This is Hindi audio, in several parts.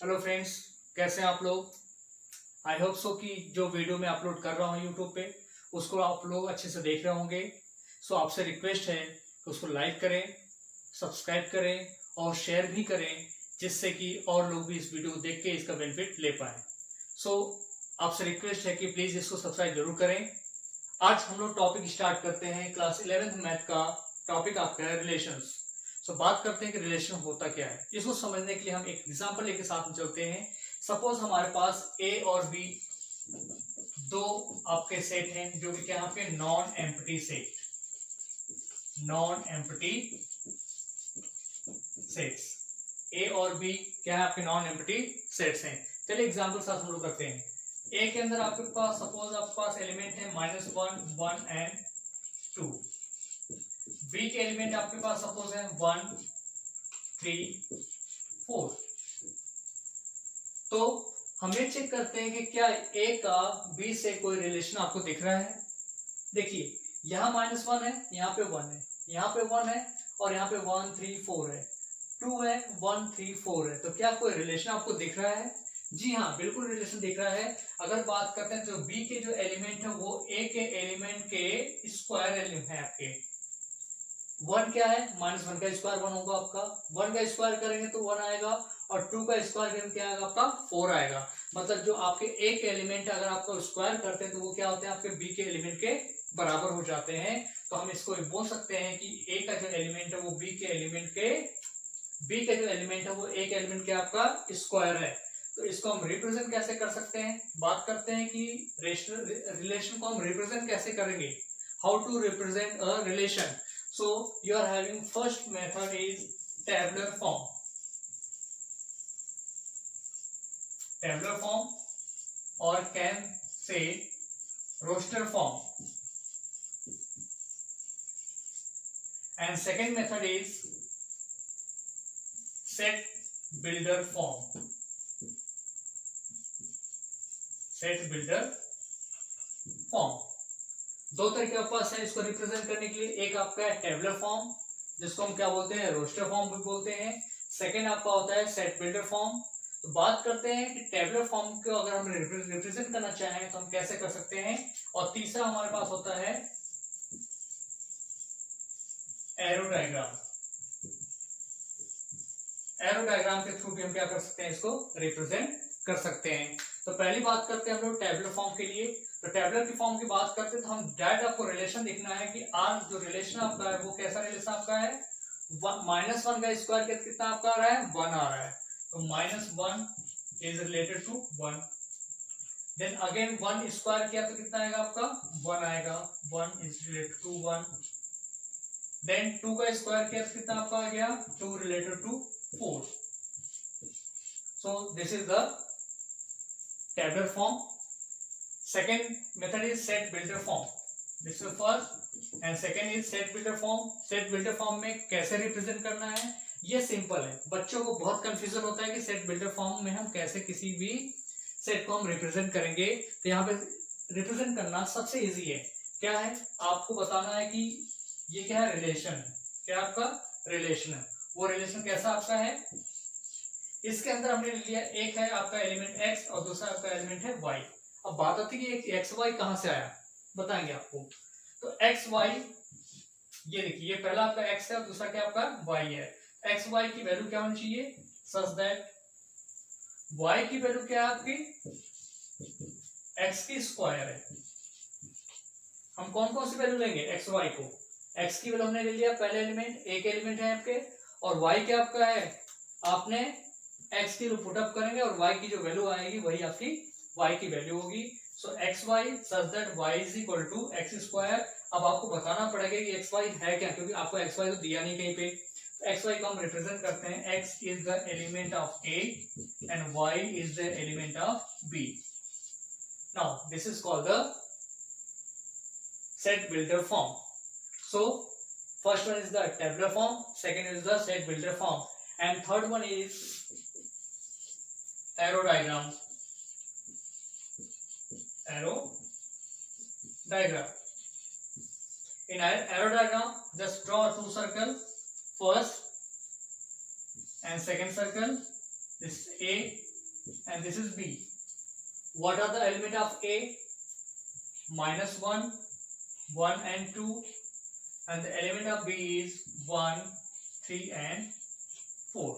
हेलो फ्रेंड्स, कैसे हैं आप लोग। आई होप सो कि जो वीडियो मैं अपलोड कर रहा हूँ यूट्यूब पे उसको आप लोग अच्छे से देख रहे होंगे। सो आपसे रिक्वेस्ट है कि उसको लाइक करें, सब्सक्राइब करें और शेयर भी करें, जिससे कि और लोग भी इस वीडियो को देख के इसका बेनिफिट ले पाएँ। सो आपसे रिक्वेस्ट है कि प्लीज़ इसको सब्सक्राइब जरूर करें। आज हम लोग टॉपिक स्टार्ट करते हैं। क्लास 11th मैथ का टॉपिक आपका है रिलेशंस। सो बात करते हैं कि रिलेशन होता क्या है। इसको समझने के लिए हम एक एग्जांपल लेके साथ में चलते हैं। सपोज हमारे पास ए और बी दो आपके सेट हैं, जो कि क्या है आपके non empty set, non empty sets. A और बी क्या है आपके नॉन एम्प्टी सेट्स हैं। चलिए एग्जांपल साथ हम लोग करते हैं। ए के अंदर आपके पास सपोज आपके पास एलिमेंट है -1, 1 एंड 2। बी के एलिमेंट आपके पास सपोज है 1, 3, 4। तो हम ये चेक करते हैं कि क्या ए का बी से कोई रिलेशन आपको दिख रहा है। देखिए यहाँ -1 है, यहाँ पे 1 है, यहाँ पे 1 है और यहाँ पे 1, 3, 4 है, 2 है, 1, 3, 4 है। तो क्या कोई रिलेशन आपको दिख रहा है? जी हाँ, बिल्कुल रिलेशन दिख रहा है। अगर बात करते हैं तो बी के जो एलिमेंट है वो ए के एलिमेंट के स्क्वायर एलिमेंट है आपके। 1 क्या है? -1 का स्क्वायर 1 होगा आपका। 1 का स्क्वायर करेंगे तो 1 आएगा और 2 का स्क्वायर करेंगे क्या आएगा आपका? 4 आएगा। मतलब जो आपके ए के एलिमेंट अगर आपका स्क्वायर करते हैं तो वो क्या होते हैं? आपके बी के एलिमेंट के बराबर हो जाते हैं। तो हम इसको बोल सकते हैं कि ए का जो एलिमेंट है वो बी के एलिमेंट के, बी का जो एलिमेंट है वो ए के एलिमेंट के आपका स्क्वायर है। तो इसको हम रिप्रेजेंट कैसे कर सकते हैं? बात करते हैं कि रिलेशन को हम रिप्रेजेंट कैसे करेंगे। How to represent a relation. So you are having first method is tabular form. Tabular form or can say roster form. And second method is set builder form. Set builder form. दो तरीके के पास है इसको रिप्रेजेंट करने के लिए। एक आपका है टेबलर फॉर्म, जिसको हम क्या बोलते हैं? रोस्टर फॉर्म भी बोलते हैं। सेकंड आपका होता है सेट बिल्डर फॉर्म। तो बात करते हैं कि टेबलर फॉर्म को अगर हम रिप्रेजेंट करना चाहें तो हम कैसे कर सकते हैं। और तीसरा हमारे पास होता है एरो डायग्राम। एरो डायग्राम के थ्रू भी हम क्या कर सकते हैं? इसको रिप्रेजेंट कर सकते हैं। तो पहली बात करते हैं हम लोग टेबलर फॉर्म के लिए। तो टेबलर की फॉर्म की बात करते हैं तो हम डायरेक्ट आपको रिलेशन देखना है कि आर जो रिलेशन आपका है वो कैसा रिलेशन आपका है। -1 का स्क्वायर कितना आपका आ रहा है? 1 आ रहा है। तो -1 is related to 1। Then again 1 square किया तो कितना आएगा आपका? 1 आएगा। 1 इज रिलेटेड टू 1। देन 2 का स्क्वायर किया तो कितना आपका आ गया? 2 related to 4। So this is the tabular form. Second method is set builder form. This is first and second is set builder form. Set builder form में कैसे रिप्रेजेंट करना है ये सिंपल है। बच्चों को बहुत कंफ्यूजन होता है कि सेट बिल्डर फॉर्म में हम कैसे किसी भी सेट को हम रिप्रेजेंट करेंगे। तो यहाँ पे रिप्रेजेंट करना सबसे इजी है। क्या है? आपको बताना है कि ये क्या है? रिलेशन है। क्या आपका रिलेशन है? वो रिलेशन कैसा आपका है? इसके अंदर हमने लिया एक है आपका एलिमेंट x और दूसरा आपका एलिमेंट है y। अब बात आती है कि एक्स वाई कहां से आया, बताएंगे आपको। तो एक्स वाई ये देखिए, ये पहला आपका x है और दूसरा क्या आपका y है। एक्स वाई की वैल्यू क्या होनी चाहिए? सच दैट y की वैल्यू क्या है आपकी? x की स्क्वायर है। हम कौन कौन सी वैल्यू लेंगे एक्स वाई को? x की वैल्यू हमने ले लिया पहले एलिमेंट, एक एलिमेंट है आपके, और y क्या आपका है? आपने x की पुटअप करेंगे और y की जो वैल्यू आएगी वही आपकी y की वैल्यू होगी। So x y such that y is equal to x square. अब आपको बताना पड़ेगा कि एक्स वाई है क्या, क्योंकि आपको एक्स वाई तो दिया नहीं कहीं पे। एक्स वाई को हम रिप्रेजेंट करते हैं, x is the element of a and y is the element of b। Now this is called the set builder form. So first one is the tabular form, second is the set builder form, and third one is arrow diagram. Arrow diagram. In arrow diagram, just draw two circles, first and second circle. This is A and this is B. What are the element of A? -1, 1 and 2, and the element of B is 1, 3 and 4.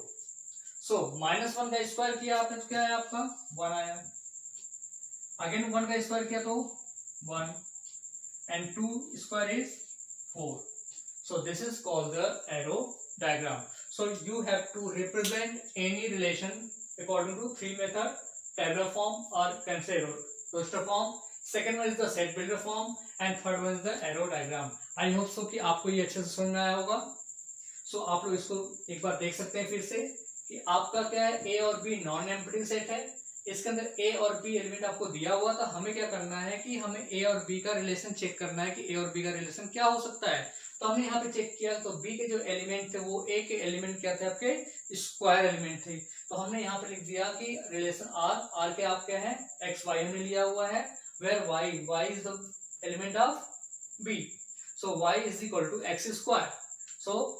So -1 का स्क्वायर किया आपने तो क्या है आपका 1 आया, अगेन 1 का स्क्वायर किया तो 1 and 2 square is 4. So this is called the arrow diagram. So you have to represent any relation according to three method: tabular form or can say roster form. Second one is the set builder form and third one is the arrow diagram. I hope so कि आपको ये अच्छे से समझ में आया होगा. So आप लोग इसको एक बार देख सकते हैं फिर से कि आपका क्या है, A और B नॉन एम्प्टी सेट है. इसके अंदर A और B एलिमेंट आपको दिया हुआ था. हमें क्या करना है कि हमें A और B का रिलेशन चेक करना है कि A और B का रिलेशन क्या हो सकता है. तो हमने यहाँ पे चेक किया तो B के जो एलिमेंट थे वो A के एलिमेंट क्या थे, आपके स्क्वायर एलिमेंट थे. तो हमने यहाँ पे लिख दिया कि रिलेशन R के आप क्या है एक्स वाई हमने लिया हुआ है, where y is the element of B. So y is equal to x square. So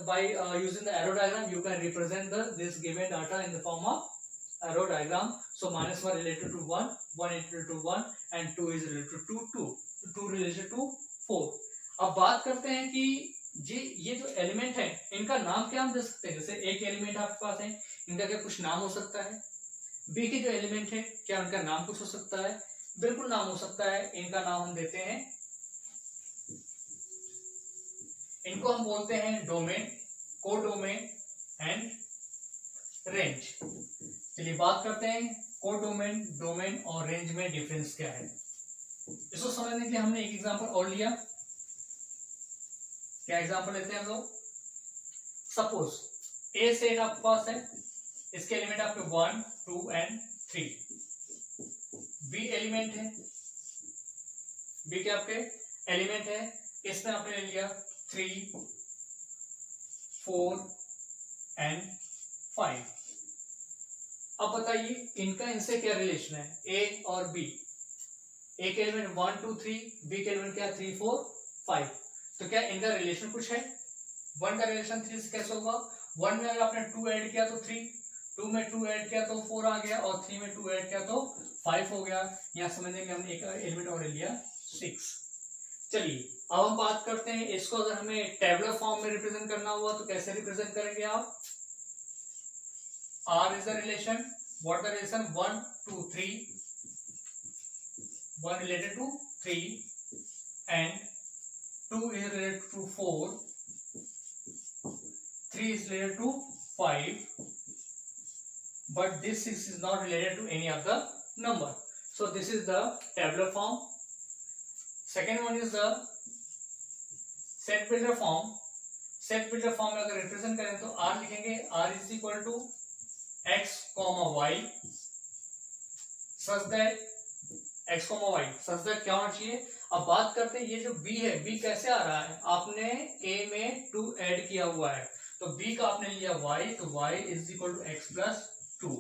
by using the arrow diagram you can represent this given data in the form of arrow diagram. So -1 related to 1, 1 related to 1 and 2 is related to 2, 2 related to 4. अब बात करते हैं कि ये जो एलिमेंट है इनका नाम क्या हम दे सकते हैं. जैसे एक एलिमेंट आपके पास है, इनका क्या कुछ नाम हो सकता है. बी के जो एलिमेंट है क्या उनका नाम कुछ हो सकता है, बिल्कुल नाम हो सकता है. इनका नाम हम देते हैं, इनको हम बोलते हैं डोमेन, कोडोमेन एंड रेंज. चलिए बात करते हैं कोडोमेन, डोमेन और रेंज में डिफरेंस क्या है. इसको समझने के लिए हमने एक एग्जांपल और लिया. क्या एग्जांपल लेते हैं हम लोग. सपोज ए सेट आपके पास है, इसके एलिमेंट आपके 1, 2 एंड 3. बी एलिमेंट है, बी के आपके एलिमेंट है, इसमें आपने ले लिया 3, 4 एंड 5. अब बताइए इनका इनसे क्या रिलेशन है, ए और बी. ए के एलिमेंट 1, 2, 3, बी के एलिमेंट क्या 3, 4, 5. तो क्या इनका रिलेशन कुछ है. 1 का रिलेशन 3 से कैसे होगा. 1 में अगर आपने 2 ऐड किया तो 3, 2 में 2 ऐड किया तो 4 आ गया और 3 में 2 ऐड किया तो 5 हो गया. यहाँ समझने के हमने एक एलिमेंट और ले लिया 6. चलिए अब हम बात करते हैं इसको अगर हमें टेबुलर फॉर्म में रिप्रेजेंट करना हुआ तो कैसे रिप्रेजेंट करेंगे आप. R is the relation, what the relation 1, 2, 3, 1 related to 3 and 2 is related to 4, 3 is related to 5, but this 6 is not related to any of the number. So this is the tabular form. Second one is the set builder form. Set builder form में अगर रिप्रेजेंट करें तो R लिखेंगे, R is equal to x, y such that x, y such that क्या होना चाहिए. अब बात करते हैं ये जो b है, b कैसे आ रहा है, आपने a में 2 ऐड किया हुआ है तो b का आपने लिया y, तो y is equal to x plus 2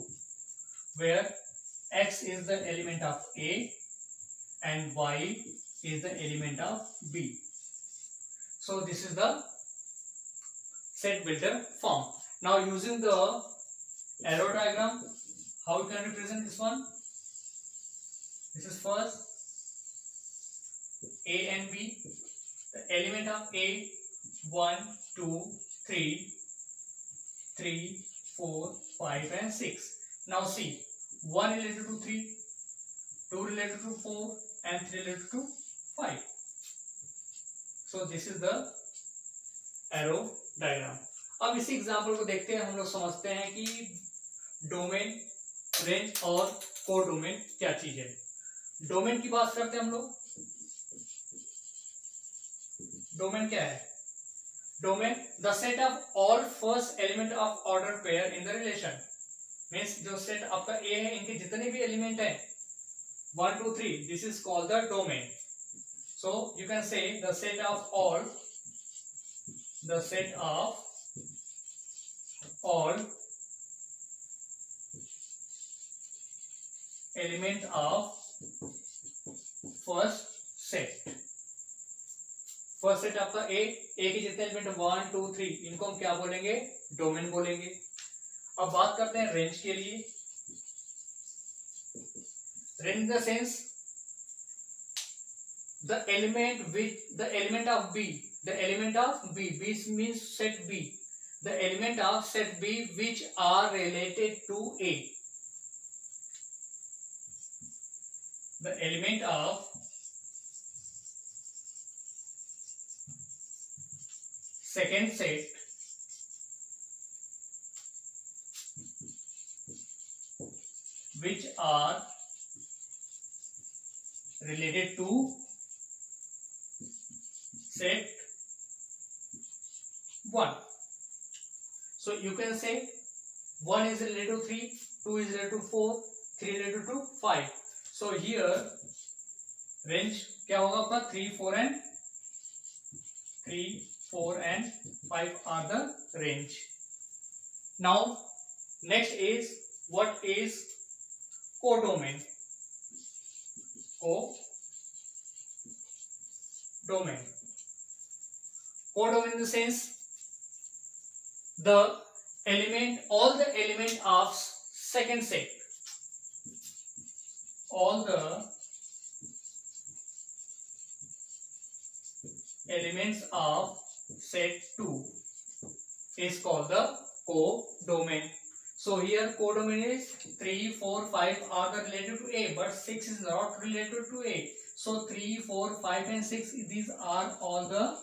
where x is the element of a and y is the element of b. So this is the set builder form. Now using the arrow diagram, how you can represent this one. This is first a and b. The element of a 1, 2, 3, 3, 4, 5 and 6. Now see 1 related to 3, 2 related to 4 and 3 related to 5. So this is the arrow diagram. अब इसी एग्जाम्पल को देखते हैं, हम लोग समझते हैं कि डोमेन, रेंज और कोडोमेन क्या चीज है. डोमेन की बात करते हैं हम लोग. डोमेन क्या है. Domain the set of all first element of order pair in the relation. Means जो सेट आपका ए है इनके जितने भी एलिमेंट है 1, 2, 3, this is called the domain. So you can say the set of all, the set of all element of first set. First set आपका ए के जितने एलिमेंट 1, 2, 3 इनको हम क्या बोलेंगे, डोमेन बोलेंगे. अब बात करते हैं रेंज के लिए. Range in the sense the element of B. B means set B. The element of set B which are related to A. The element of second set which are related to set 1. So you can say 1 is related to 3, 2 is related to 4, 3 related to 5. So here range क्या होगा आपका 3, 4 and 5 are the range. Now next is what is codomain. Codomain in the sense all the element of second set, all the elements of set 2 is called the codomain. So here codomain is 3, 4, 5 are the related to A, but 6 is not related to A. So 3, 4, 5 and 6, these are all the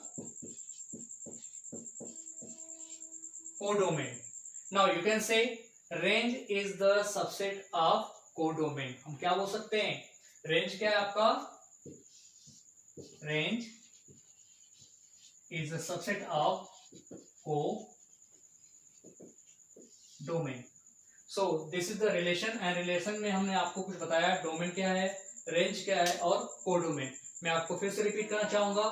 codomain. Now you can say range is the subset of codomain. हम क्या बोल सकते हैं? Range क्या है आपका? Range is a subset of codomain. So this is the relation, and relation में हमने आपको कुछ बताया, डोमेन क्या है, रेंज क्या है और कोडोमेन. मैं आपको फिर से रिपीट करना चाहूंगा.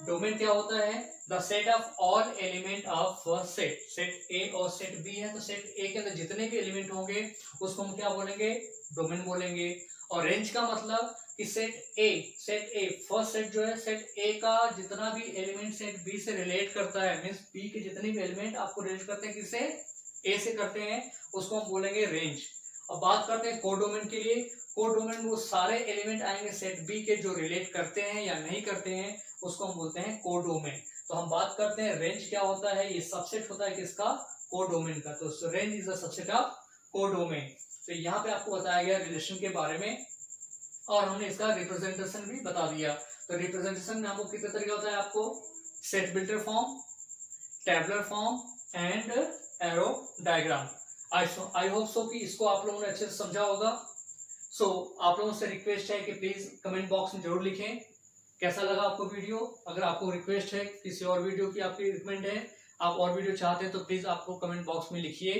डोमेन क्या होता है? The set of all element of set. Set ए और सेट बी है, तो सेट ए के अंदर जितने भी एलिमेंट होंगे उसको हम क्या बोलेंगे? डोमेन बोलेंगे. और रेंज का मतलब कि सेट ए फर्स्ट सेट जो है, सेट ए का जितना भी एलिमेंट सेट बी से रिलेट करता है, मीन्स बी के जितने भी एलिमेंट आपको रिलेट करते हैं किससे? ए से करते हैं, उसको हम बोलेंगे रेंज. अब बात करते हैं कोडोमेन के लिए. कोडोमेन में वो सारे एलिमेंट आएंगे सेट बी के जो रिलेट करते हैं या नहीं करते हैं, उसको हम बोलते हैं कोडोमेन. तो हम बात करते हैं रेंज क्या होता है. ये सबसेट होता है किसका? कोडोमेन का. तो range is the subset of codomain. तो यहाँ पे आपको बताया गया रिलेशन के बारे में, और हमने इसका रिप्रेजेंटेशन भी बता दिया. तो रिप्रेजेंटेशन में हमको कितने तरीके होता है? आपको set builder form, tabular form and arrow diagram. I hope so कि इसको आप लोगों ने अच्छे से समझा होगा. सो आप लोगों से रिक्वेस्ट है कि प्लीज कमेंट बॉक्स में जरूर लिखें कैसा लगा आपको वीडियो. अगर आपको रिक्वेस्ट है किसी और वीडियो की, आपकी रिकमेंड है, आप और वीडियो चाहते हैं, तो प्लीज आपको कमेंट बॉक्स में लिखिए.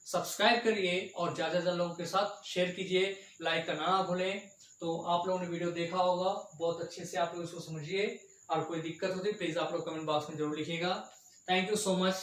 सब्सक्राइब करिए और ज्यादा से ज्यादा लोगों के साथ शेयर कीजिए. लाइक करना ना भूलें. तो आप लोगों ने वीडियो देखा होगा, बहुत अच्छे से आप लोग इसको समझिए, और कोई दिक्कत होती है प्लीज आप लोग कमेंट बॉक्स में जरूर लिखिएगा. Thank you so much.